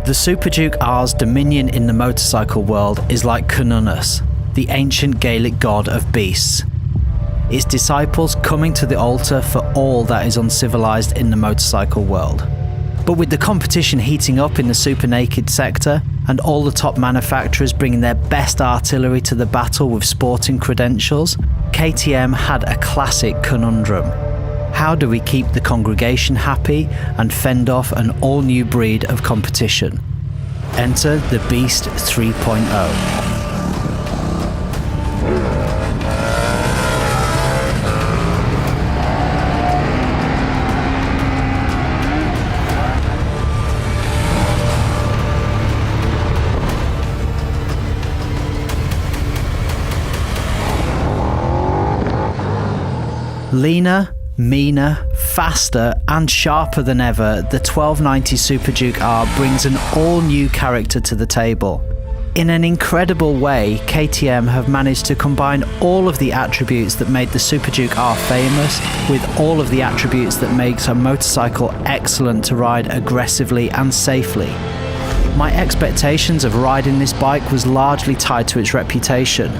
The Superduke R's dominion in the motorcycle world is like Cernunnos, the ancient Gaelic god of beasts. Its disciples coming to the altar for all that is uncivilized in the motorcycle world. But with the competition heating up in the super naked sector, and all the top manufacturers bringing their best artillery to the battle with sporting credentials, KTM had a classic conundrum. How do we keep the congregation happy and fend off an all-new breed of competition? Enter the Beast 3.0. Leaner, meaner, faster and sharper than ever, the 1290 Superduke R brings an all-new character to the table. In an incredible way, KTM have managed to combine all of the attributes that made the Superduke R famous with all of the attributes that makes a motorcycle excellent to ride aggressively and safely. My expectations of riding this bike was largely tied to its reputation.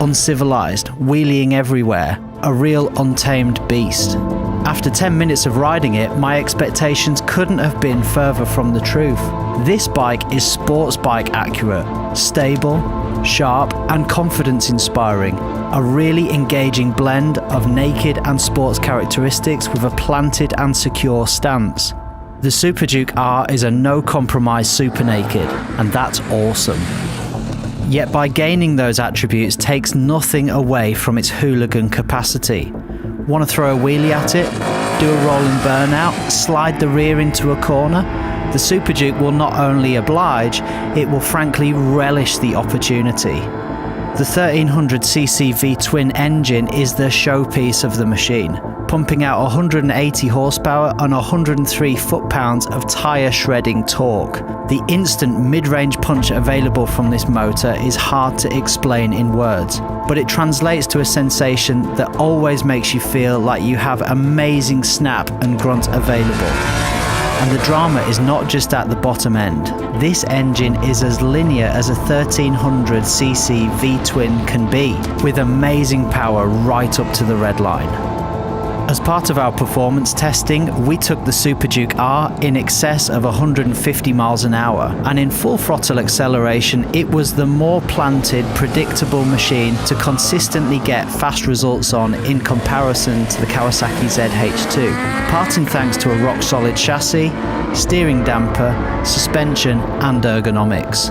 Uncivilized, wheeling everywhere, a real untamed beast. After 10 minutes of riding it, my expectations couldn't have been further from the truth. This bike is sports bike accurate, stable, sharp and confidence inspiring. A really engaging blend of naked and sports characteristics with a planted and secure stance. The Superduke R is a no compromise super naked, and that's awesome. Yet by gaining those attributes takes nothing away from its hooligan capacity. Want to throw a wheelie at it? Do a rolling burnout? Slide the rear into a corner? The Superduke will not only oblige, it will frankly relish the opportunity. The 1300cc V-twin engine is the showpiece of the machine, pumping out 180 horsepower and 103 foot-pounds of tyre shredding torque. The instant mid-range punch available from this motor is hard to explain in words, but it translates to a sensation that always makes you feel like you have amazing snap and grunt available. And the drama is not just at the bottom end. This engine is as linear as a 1300cc V-twin can be, with amazing power right up to the red line. As part of our performance testing, we took the Superduke R in excess of 150 miles an hour, and in full throttle acceleration, it was the more planted, predictable machine to consistently get fast results on in comparison to the Kawasaki ZH2, part in thanks to a rock-solid chassis, steering damper, suspension and ergonomics.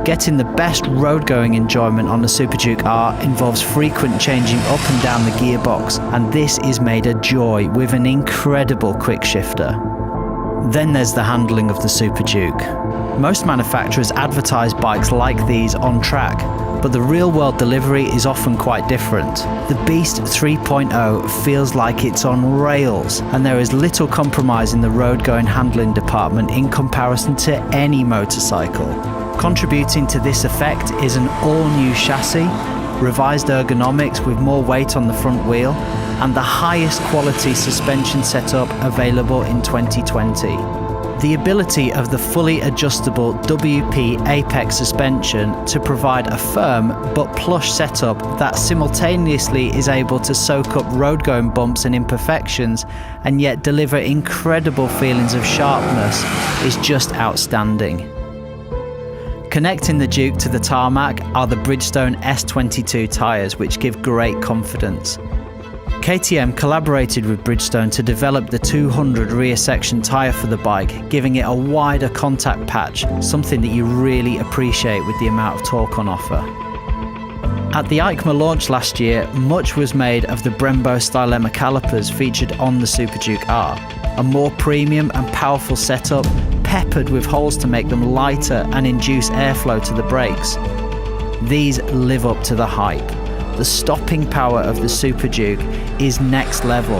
Getting the best road-going enjoyment on the Superduke R involves frequent changing up and down the gearbox, and this is made a joy with an incredible quick shifter. Then there's the handling of the Superduke. Most manufacturers advertise bikes like these on track, but the real-world delivery is often quite different. The Beast 3.0 feels like it's on rails, and there is little compromise in the road-going handling department in comparison to any motorcycle. Contributing to this effect is an all-new chassis, revised ergonomics with more weight on the front wheel, and the highest quality suspension setup available in 2020. The ability of the fully adjustable WP Apex suspension to provide a firm but plush setup that simultaneously is able to soak up road-going bumps and imperfections and yet deliver incredible feelings of sharpness is just outstanding. Connecting the Duke to the tarmac are the Bridgestone S22 tyres, which give great confidence. KTM collaborated with Bridgestone to develop the 200 rear section tyre for the bike, giving it a wider contact patch, something that you really appreciate with the amount of torque on offer. At the EICMA launch last year, much was made of the Brembo Stylema calipers featured on the Superduke R, a more premium and powerful setup peppered with holes to make them lighter and induce airflow to the brakes. These live up to the hype. The stopping power of the Superduke is next level,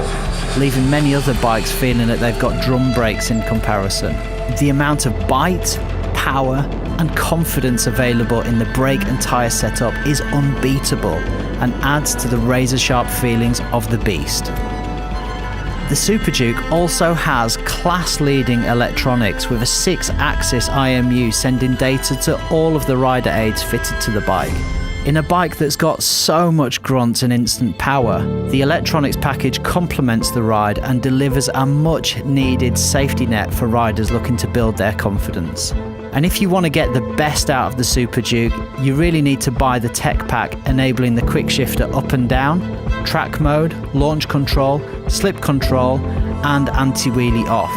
leaving many other bikes feeling that they've got drum brakes in comparison. The amount of bite, power and confidence available in the brake and tyre setup is unbeatable and adds to the razor-sharp feelings of the beast. The Superduke also has class-leading electronics with a 6-axis IMU sending data to all of the rider aids fitted to the bike. In a bike that's got so much grunt and instant power, the electronics package complements the ride and delivers a much-needed safety net for riders looking to build their confidence. And if you want to get the best out of the Superduke, you really need to buy the tech pack enabling the quick shifter up and down, track mode, launch control, slip control, and anti-wheelie off.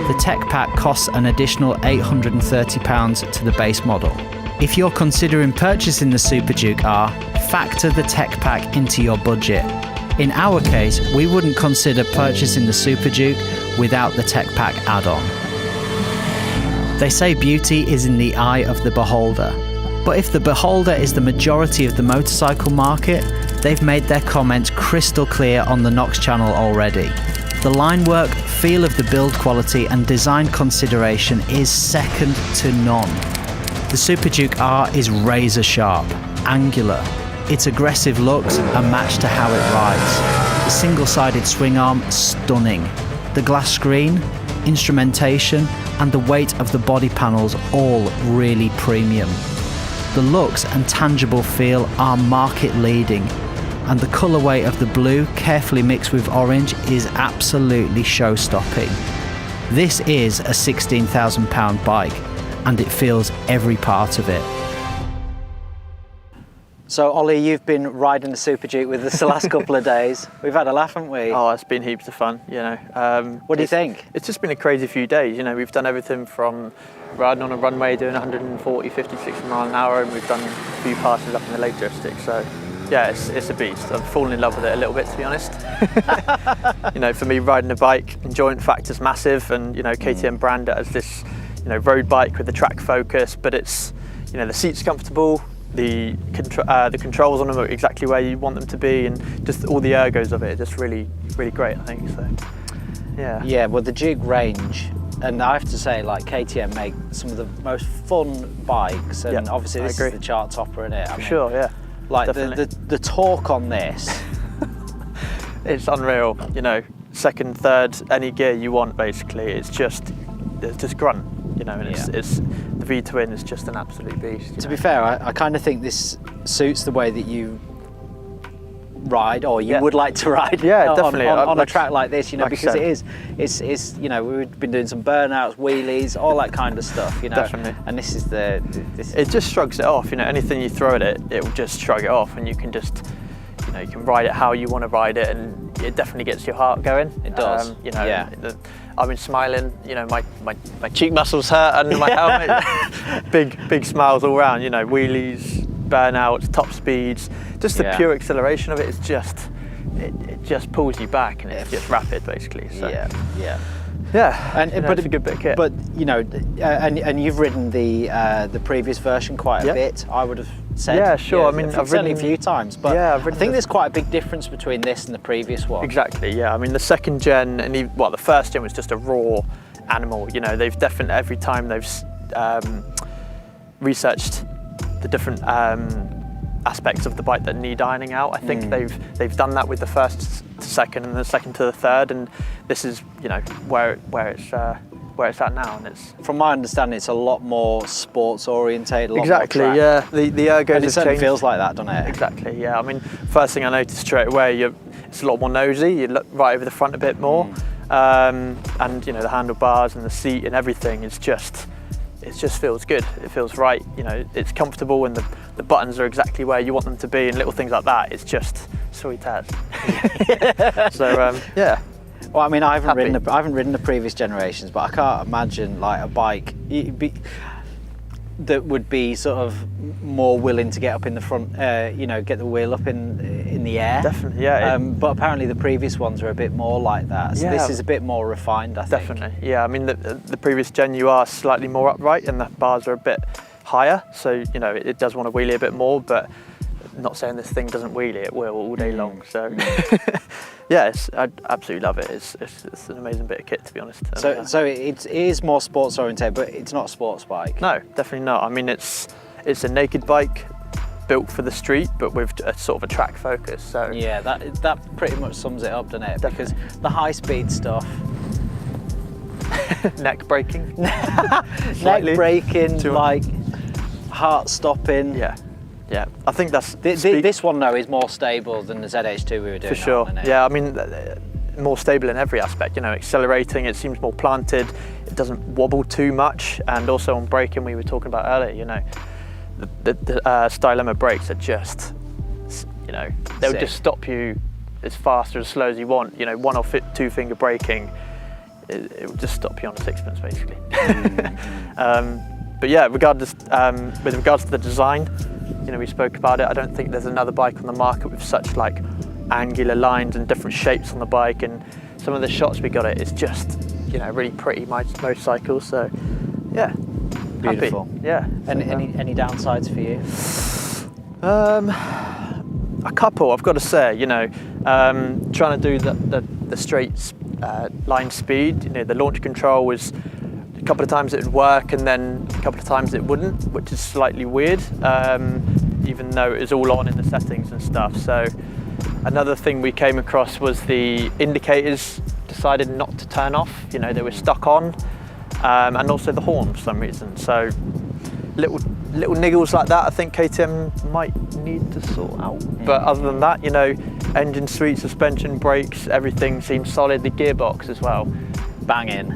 The tech pack costs an additional £830 to the base model. If you're considering purchasing the Superduke R, factor the tech pack into your budget. In our case, we wouldn't consider purchasing the Superduke without the tech pack add-on. They say beauty is in the eye of the beholder. But if the beholder is the majority of the motorcycle market, they've made their comments crystal clear on the Knox channel already. The line work, feel of the build quality and design consideration is second to none. The Superduke R is razor sharp, angular. Its aggressive looks are matched to how it rides. The single-sided swing arm, stunning. The glass screen, instrumentation, and the weight of the body panels all really premium. The looks and tangible feel are market leading, and the colourway of the blue, carefully mixed with orange, is absolutely show-stopping. This is a £16,000 bike, and it feels every part of it. So Ollie, you've been riding the Superduke with us the last couple of days. We've had a laugh, haven't we? Oh, it's been heaps of fun, you know. What do you think? It's just been a crazy few days, you know. We've done everything from riding on a runway doing 140, 50, 60 mile an hour, and we've done a few passes up in the Lake District, so yeah, it's a beast. I've fallen in love with it a little bit, to be honest. You know, for me, riding a bike, enjoyment factor's massive, and you know, KTM brand it as this, you know, road bike with the track focus, but it's, you know, the seat's comfortable, the controls on them are exactly where you want them to be, and just all the ergos of it are just really, really great, I think. So, yeah. Yeah, well, the Duke range, and I have to say, like, KTM make some of the most fun bikes, and yep, obviously this is the chart topper, isn't it? For sure, yeah. Like the torque on this, it's unreal. You know, second, third, any gear you want, basically. It's just grunt. You know, and it's the V-twin is just an absolute beast. To be fair, I kind of think this suits the way that you ride, or you would like to ride. Yeah, definitely on a track like this, you know, like because it's you know, we've been doing some burnouts, wheelies, all that kind of stuff, you know. Definitely. And this is it just shrugs it off. You know, anything you throw at it, it will just shrug it off, and you can just, you know, you can ride it how you want to ride it, and it definitely gets your heart going. It does. You know, I've been smiling, you know, my cheek muscles hurt under my helmet. big smiles all around, you know, wheelies, burnouts, top speeds, just the pure acceleration of it is just, it just pulls you back, and it's just rapid, basically. So. Yeah, but it's a good bit of kit. But you know, and you've ridden the previous version quite a bit, I would have said. Yeah, sure. Yeah, I mean, I've ridden a few times, but I think there's quite a big difference between this and the previous one. Exactly. Yeah. I mean, the second gen and the first gen was just a raw animal. You know, they've definitely every time they've researched the different aspects of the bike that need ironing out. I think they've done that with the first to second and the second to the third, and this is, you know, where it's at now, and it's, from my understanding, it's a lot more sports orientated. Exactly. Yeah. The ergos and it certainly feels like that, doesn't it? Exactly. Yeah. I mean, first thing I noticed straight away, it's a lot more nosy. You look right over the front a bit more, and you know, the handlebars and the seat and everything is just. It just feels good. It feels right. You know, it's comfortable, and the buttons are exactly where you want them to be, and little things like that. It's just sweet as. So yeah. Well, I mean, I haven't ridden the previous generations, but I can't imagine like a bike that would be sort of more willing to get up in the front, you know, get the wheel up in the air. Definitely, yeah. But apparently the previous ones are a bit more like that. So this is a bit more refined, I think. Definitely, yeah. I mean, the previous gen, you are slightly more upright, and the bars are a bit higher. So, you know, it does want to wheelie a bit more, but not saying this thing doesn't wheelie, it will all day long. So, yeah, I absolutely love it. It's an amazing bit of kit, to be honest. So it is more sports oriented, but it's not a sports bike. No, definitely not. I mean, it's a naked bike built for the street, but with a sort of a track focus. So yeah, that pretty much sums it up, doesn't it? Definitely. Because the high speed stuff, Neck breaking. Neck breaking, like heart stopping. Yeah. Yeah, I think that's... This one, though, is more stable than the ZH2 we were doing. For sure. Yeah, I mean, more stable in every aspect, you know, accelerating, it seems more planted, it doesn't wobble too much, and also on braking, we were talking about earlier, you know, the Stylemma brakes are just, you know, they'll just stop you as fast or as slow as you want, you know, one or two finger braking, it will just stop you on a sixpence, basically. But yeah, regardless, with regards to the design, you know, we spoke about it. I don't think there's another bike on the market with such like angular lines and different shapes on the bike, and some of the shots we got it's just, you know, really pretty motorcycles. So yeah, beautiful. Happy. Yeah. Any downsides for you? A couple, I've got to say. You know, trying to do the straight line speed. You know, the launch control was, a couple of times it would work and then a couple of times it wouldn't, which is slightly weird, even though it was all on in the settings and stuff. So another thing we came across was the indicators decided not to turn off. You know, they were stuck on, and also the horn for some reason. So little niggles like that I think KTM might need to sort out. But other than that, you know, engine suite, suspension, brakes, everything seems solid. The gearbox as well. Banging.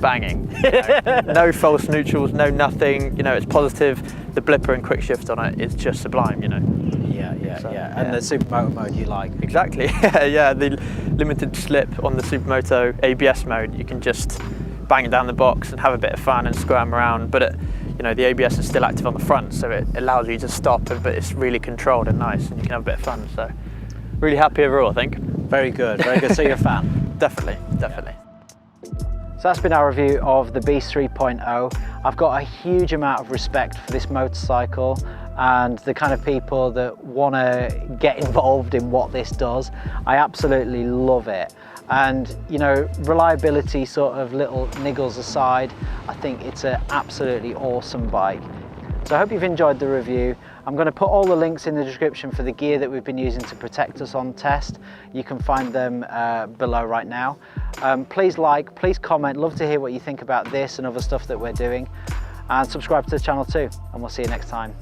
You know, no false neutrals, no nothing. You know, it's positive. The blipper and quick shift on it is just sublime. You know. Yeah. And the supermoto mode you like. Exactly. Yeah. The limited slip on the supermoto ABS mode, you can just bang it down the box and have a bit of fun and scram around. But you know, the ABS is still active on the front, so it allows you to stop, but it's really controlled and nice, and you can have a bit of fun. So, really happy overall, I think. Very good. So you're a fan. Definitely. So that's been our review of the Beast 3.0. I've got a huge amount of respect for this motorcycle and the kind of people that want to get involved in what this does. I absolutely love it. And, you know, reliability sort of little niggles aside, I think it's an absolutely awesome bike. So I hope you've enjoyed the review. I'm going to put all the links in the description for the gear that we've been using to protect us on test. You can find them below right now. Please like, please comment, love to hear what you think about this and other stuff that we're doing. And subscribe to the channel too, and we'll see you next time.